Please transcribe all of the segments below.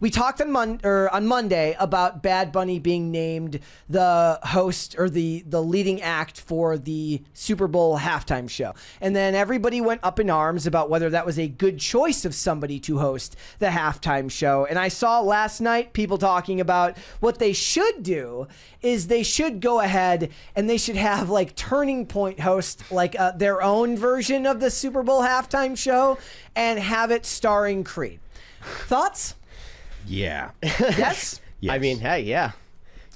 we talked on Monday about Bad Bunny being named the host or the leading act for the Super Bowl halftime show. And then everybody went up in arms about whether that was a good choice of somebody to host the halftime show. And I saw last night people talking about what they should do is they should go ahead and they should have like Turning Point host like their own version of the Super Bowl halftime show and have it starring Creed. Thoughts? Yeah. Yes? Yes. I mean, hey, yeah.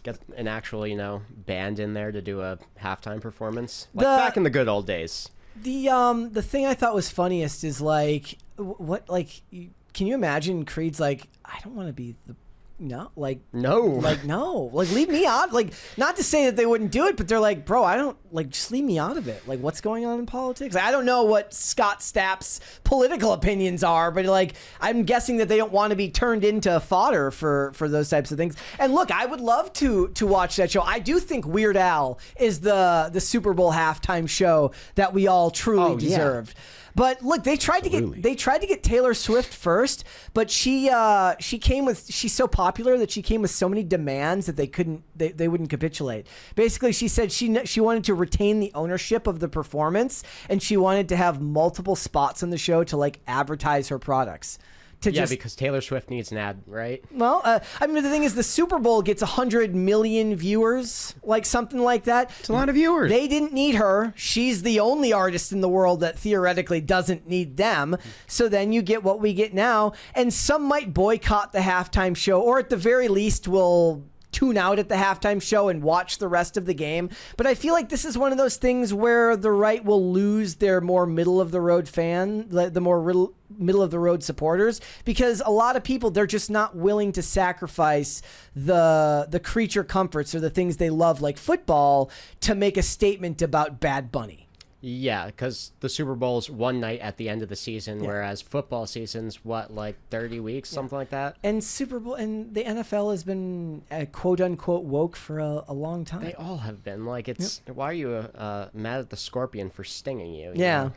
Get an actual, band in there to do a halftime performance. Like back in the good old days. The thing I thought was funniest is like, can you imagine Creed's like, I don't want to be the... No, like no, leave me out. Like, not to say that they wouldn't do it, but they're like, bro, I don't like, just leave me out of it. Like, what's going on in politics? I don't know what Scott Stapp's political opinions are, but like, I'm guessing that they don't want to be turned into fodder for those types of things. And look, I would love to watch that show. I do think Weird Al is the Super Bowl halftime show that we all truly deserved. Yeah. But look, they tried to get Taylor Swift first, but she's so popular that she came with so many demands that they wouldn't capitulate. Basically, she said she wanted to retain the ownership of the performance, and she wanted to have multiple spots on the show to like advertise her products. Because Taylor Swift needs an ad, right? Well, I mean, the thing is, the Super Bowl gets 100 million viewers, like something like that. It's a lot of viewers. They didn't need her. She's the only artist in the world that theoretically doesn't need them. So then you get what we get now. And some might boycott the halftime show, or at the very least will tune out at the halftime show and watch the rest of the game. But I feel like this is one of those things where the right will lose their more middle-of-the-road the more middle-of-the-road supporters, because a lot of people, they're just not willing to sacrifice the creature comforts or the things they love, like football, to make a statement about Bad Bunny. Yeah, because the Super Bowl's one night at the end of the season, whereas football season's, 30 weeks, something like that? And Super Bowl and the NFL has been quote-unquote woke for a long time. They all have been. Like, it's why are you mad at the scorpion for stinging you? Yeah.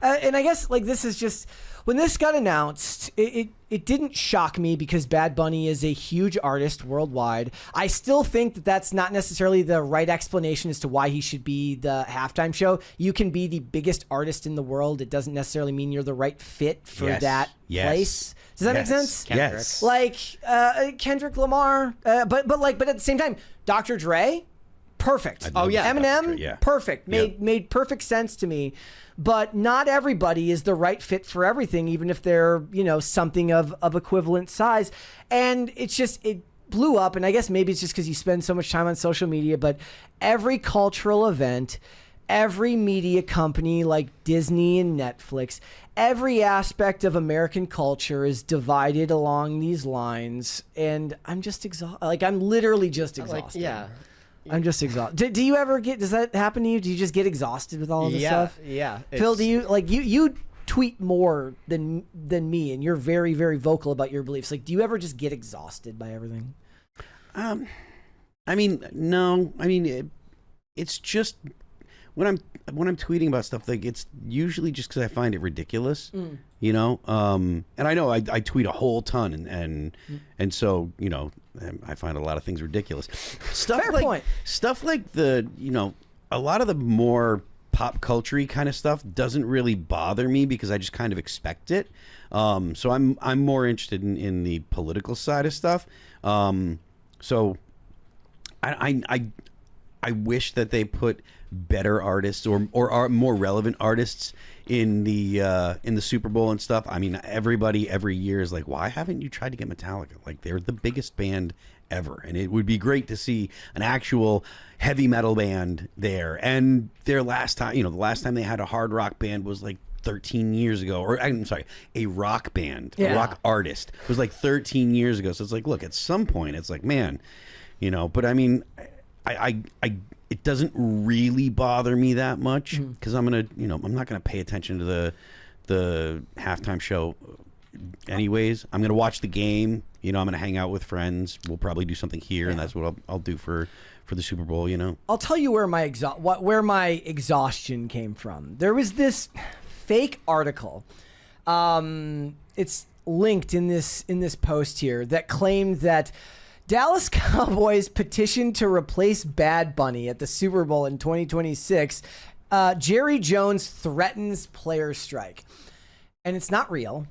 And I guess, like, this is just... When this got announced, it didn't shock me because Bad Bunny is a huge artist worldwide. I still think that that's not necessarily the right explanation as to why he should be the halftime show. You can be the biggest artist in the world. It doesn't necessarily mean you're the right fit for that place. Does that make sense? Kendrick. Yes. Like Kendrick Lamar, but at the same time, Dr. Dre, perfect. Oh yeah, Eminem, perfect. Made perfect sense to me. But not everybody is the right fit for everything, even if they're, something of equivalent size. And it blew up. And I guess maybe it's just because you spend so much time on social media. But every cultural event, every media company like Disney and Netflix, every aspect of American culture is divided along these lines. And I'm just exhausted. Like, I'm literally just exhausted. I'm just exhausted. Do you ever does that happen to you? Do you just get exhausted with all of this stuff? Yeah. Phil, do you, like, you tweet more than me, and you're very, very vocal about your beliefs. Like, do you ever just get exhausted by everything? I mean, no. I mean, it's just when I'm tweeting about stuff, like, it's usually just because I find it ridiculous, and I know I tweet a whole ton, and so I find a lot of things ridiculous. Fair point. Stuff like a lot of the more pop culture-y kind of stuff doesn't really bother me because I just kind of expect it. So I'm more interested in the political side of stuff. So I wish that they put better artists or more relevant artists in the Super Bowl and stuff. I mean, everybody every year is like, why haven't you tried to get Metallica? Like, they're the biggest band ever, and it would be great to see an actual heavy metal band there. And their last time, the last time they had a hard rock band was like 13 years ago, or I'm sorry, a rock band, a rock artist was like 13 years ago. So it's like, look, at some point it's like, man, but I mean, I it doesn't really bother me that much because I'm not gonna pay attention to the halftime show anyways. I'm gonna watch the game. I'm gonna hang out with friends. We'll probably do something here, and that's what I'll do for the Super Bowl. I'll tell you where my exhaustion came from. There was this fake article. It's linked in this post here that claimed that Dallas Cowboys petition to replace Bad Bunny at the Super Bowl in 2026. Jerry Jones threatens player strike. And it's not real.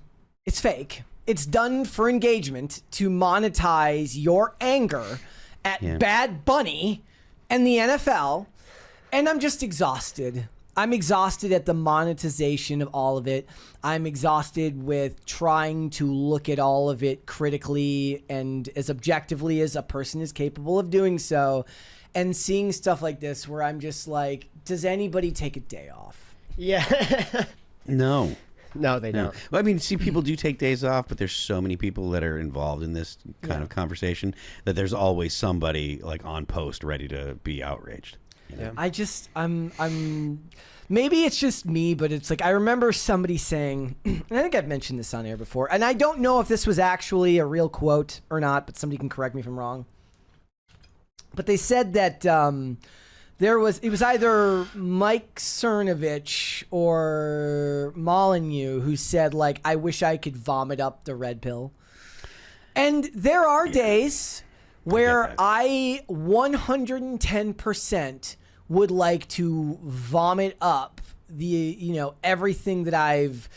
It's fake. It's done for engagement to monetize your anger at Bad Bunny and the NFL. And I'm just exhausted. I'm exhausted at the monetization of all of it. I'm exhausted with trying to look at all of it critically and as objectively as a person is capable of doing so, and seeing stuff like this where I'm just like, does anybody take a day off? Yeah. No. No, they don't. Well, I mean, see, people do take days off, but there's so many people that are involved in this kind of conversation that there's always somebody like on post ready to be outraged. Yeah. I'm maybe it's just me, but it's like I remember somebody saying, and I think I've mentioned this on air before, and I don't know if this was actually a real quote or not, but somebody can correct me if I'm wrong. But they said that it was either Mike Cernovich or Molyneux who said, like, I wish I could vomit up the red pill. And there are days where I 110% would like to vomit up everything that I've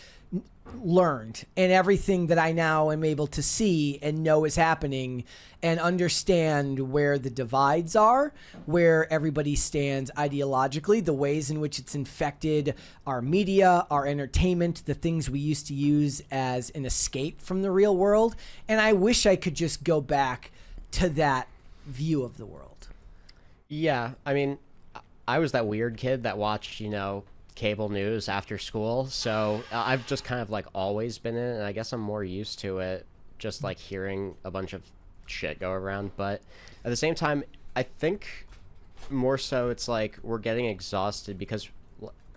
learned and everything that I now am able to see and know is happening and understand where the divides are, where everybody stands ideologically, the ways in which it's infected our media, our entertainment, the things we used to use as an escape from the real world. And I wish I could just go back to that view of the world. Yeah, I mean, I was that weird kid that watched, cable news after school, so I've just kind of like always been in it, and I guess I'm more used to it, just like hearing a bunch of shit go around. But at the same time, I think more so it's like we're getting exhausted because,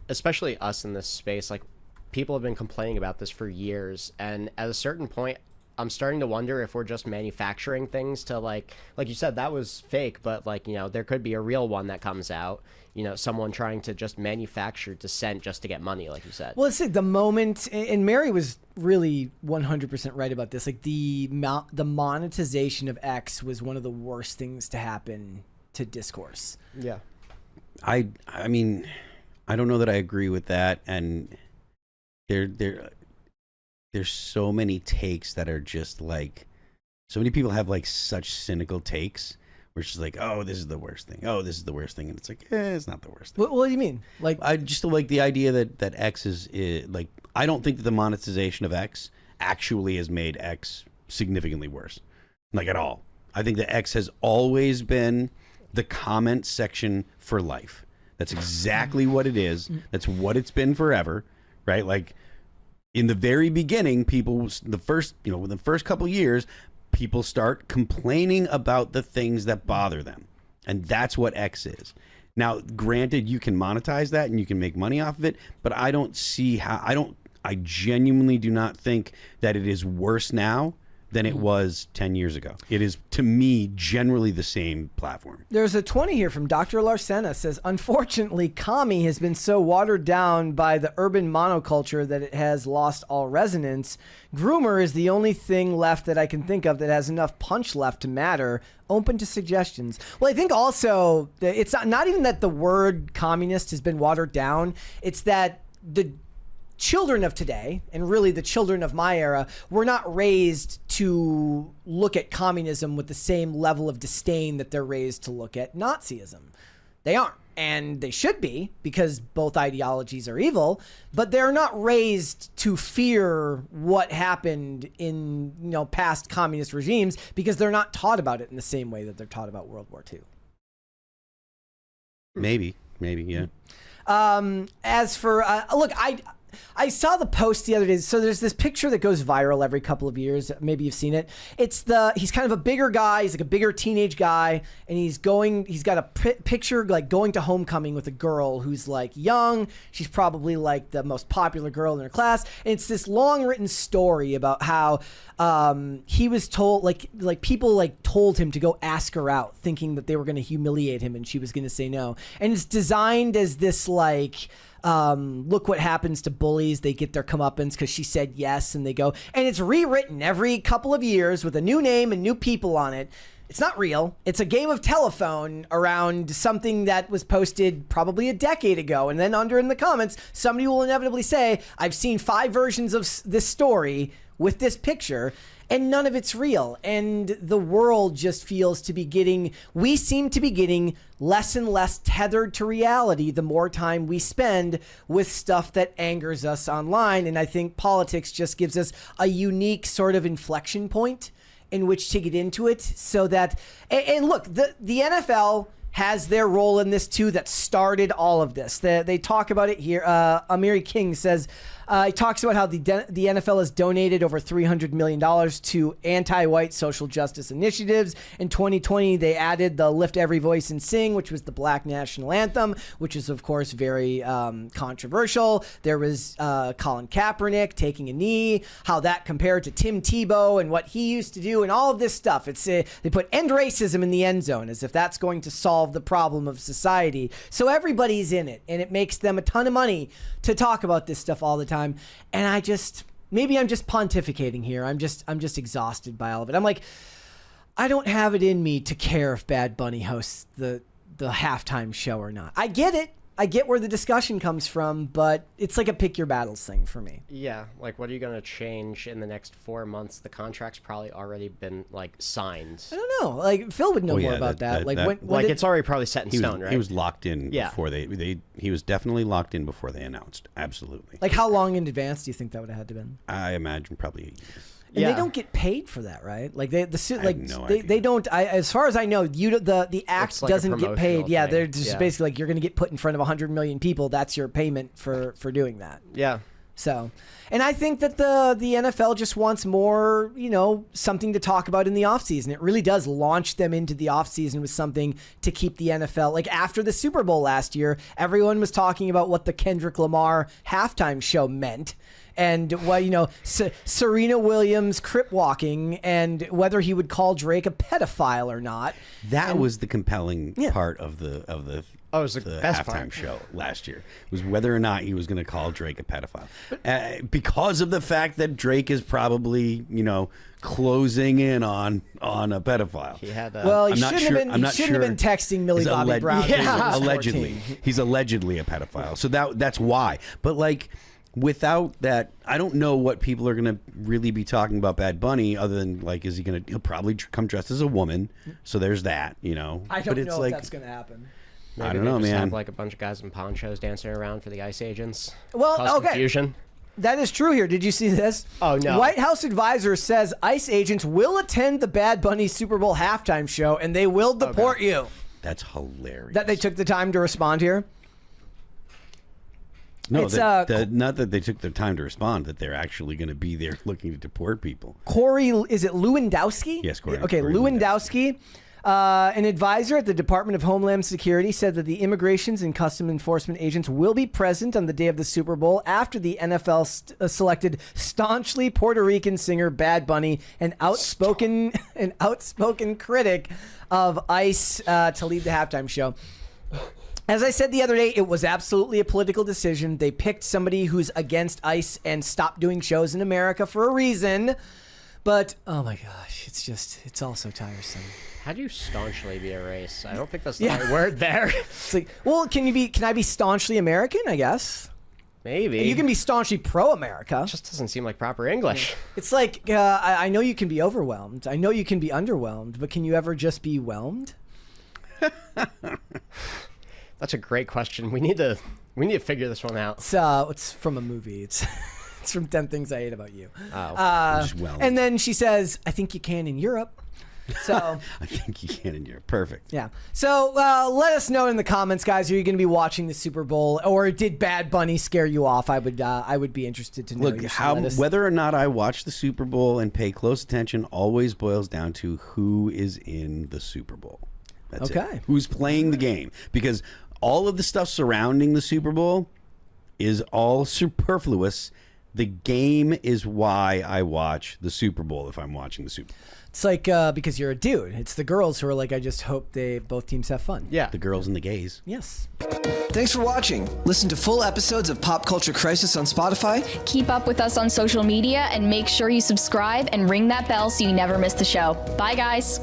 especially us in this space, like people have been complaining about this for years, and at a certain point I'm starting to wonder if we're just manufacturing things to like you said, that was fake, but there could be a real one that comes out, someone trying to just manufacture dissent just to get money, like you said. Well, it's like the moment, and Mary was really 100% right about this. Like the monetization of X was one of the worst things to happen to discourse. Yeah. I mean, I don't know that I agree with that, and there's so many takes that are just like, so many people have like such cynical takes where it's just like, oh, this is the worst thing. Oh, this is the worst thing. And it's like, it's not the worst thing. What do you mean? Like, I just like the idea that X is like, I don't think that the monetization of X actually has made X significantly worse. Like at all. I think that X has always been the comment section for life. That's exactly what it is. That's what it's been forever. Right? Like, in the very beginning, within the first couple years, people start complaining about the things that bother them. And that's what X is. Now, granted, you can monetize that and you can make money off of it, but I don't see how, I genuinely do not think that it is worse now than it was 10 years ago. It is, to me, generally the same platform. There's a 20 here from Dr. Larcena says, unfortunately, commie has been so watered down by the urban monoculture that it has lost all resonance. Groomer is the only thing left that I can think of that has enough punch left to matter. Open to suggestions. Well, I think also it's not even that the word communist has been watered down. It's that the children of today, and really the children of my era, were not raised to look at communism with the same level of disdain that they're raised to look at Nazism. They aren't, and they should be, because both ideologies are evil, but they're not raised to fear what happened in past communist regimes, because they're not taught about it in the same way that they're taught about World War II. Maybe, yeah. As for look, I saw the post the other day. So there's this picture that goes viral every couple of years. Maybe you've seen it. He's kind of a bigger guy. He's like a bigger teenage guy, and he's got a picture like going to homecoming with a girl who's like young. She's probably like the most popular girl in her class. And it's this long written story about how he was told like people like told him to go ask her out, thinking that they were going to humiliate him and she was going to say no. And it's designed as this like look what happens to bullies. They get their comeuppance because she said yes, and they go. And it's rewritten every couple of years with a new name and new people on it. It's not real. It's a game of telephone around something that was posted probably a decade ago. And then under in the comments, somebody will inevitably say, I've seen 5 versions of this story with this picture, and none of it's real. And the world just feels to be getting, we seem to be getting less and less tethered to reality the more time we spend with stuff that angers us online. And I think politics just gives us a unique sort of inflection point in which to get into it, so that, and look, the NFL has their role in this too, that started all of this. They talk about it here. Amiri King says, he talks about how the NFL has donated over $300 million to anti-white social justice initiatives. In 2020, they added the Lift Every Voice and Sing, which was the Black national anthem, which is, of course, very controversial. There was Colin Kaepernick taking a knee, how that compared to Tim Tebow and what he used to do, and all of this stuff. It's they put end racism in the end zone as if that's going to solve the problem of society. So everybody's in it, and it makes them a ton of money to talk about this stuff all the time. And maybe I'm just pontificating here. I'm just exhausted by all of it. I'm like, I don't have it in me to care if Bad Bunny hosts the halftime show or not. I get it. I get where the discussion comes from, but it's like a pick your battles thing for me. Yeah, like what are you going to change in the next 4 months? The contract's probably already been like signed. I don't know. Like Phil would know more about that. Like it's already probably set in stone, right? He was locked in before he was definitely locked in before they announced. Absolutely. Like how long in advance do you think that would have had to been? I imagine probably a year. And they don't get paid for that, right? Like they idea. don't. As far as I know, the act like doesn't get paid. thing. Yeah, they're just basically like, you're going to get put in front of 100 million people. That's your payment for doing that. Yeah. So, and I think that the NFL just wants more, something to talk about in the offseason. It really does launch them into the offseason with something to keep the NFL. Like after the Super Bowl last year, everyone was talking about what the Kendrick Lamar halftime show meant. And what Serena Williams crip walking, and whether he would call Drake a pedophile or not. That was the compelling part of the it was the best halftime part. show last year. Was whether or not he was going to call Drake a pedophile, because of the fact that Drake is probably closing in on a pedophile. He had he shouldn't have been texting Millie Bobby Brown. He's allegedly a pedophile. So that's why. But like, without that, I don't know what people are going to really be talking about Bad Bunny, other than like, he'll probably come dressed as a woman. So there's that, I don't but it's know like, if that's going to happen. Maybe I don't know, just man. Have like a bunch of guys in ponchos dancing around for the ICE agents. Well, Cause okay. Confusion. That is true here. Did you see this? Oh, no. White House advisor says ICE agents will attend the Bad Bunny Super Bowl halftime show and they will deport you. That's hilarious. That they took the time to respond here? No, not that they took their time to respond, that they're actually going to be there looking to deport people. Corey, is it Lewandowski? Yes, Corey. Okay, Corey Lewandowski. An advisor at the Department of Homeland Security said that the immigrations and custom enforcement agents will be present on the day of the Super Bowl after the NFL selected staunchly Puerto Rican singer Bad Bunny, an outspoken critic of ICE, to lead the halftime show. As I said the other day, it was absolutely a political decision. They picked somebody who's against ICE and stopped doing shows in America for a reason. But, oh my gosh, it's all so tiresome. How do you staunchly be a race? I don't think that's the right word there. It's like, well, can I be staunchly American, I guess? Maybe. You can be staunchly pro-America. It just doesn't seem like proper English. It's like, I know you can be overwhelmed. I know you can be underwhelmed, but can you ever just be whelmed? That's a great question. We need to figure this one out. It's from a movie. It's from 10 Things I Hate About You. Oh. And then she says, I think you can in Europe. So I think you can in Europe. Perfect. Yeah. So let us know in the comments, guys. Are you going to be watching the Super Bowl, or did Bad Bunny scare you off? I would be interested to know. Look, whether or not I watch the Super Bowl and pay close attention always boils down to who is in the Super Bowl. That's it. Who's playing the game? Because all of the stuff surrounding the Super Bowl is all superfluous The game is why I watch the Super Bowl if I'm watching the Super Bowl. It's like because you're a dude. It's the girls who are like, I just hope both teams have fun. Yeah. The girls and the gays. Yes. Thanks for watching. Listen to full episodes of Pop Culture Crisis on Spotify. Keep up with us on social media and make sure you subscribe and ring that bell so you never miss the show. Bye, guys.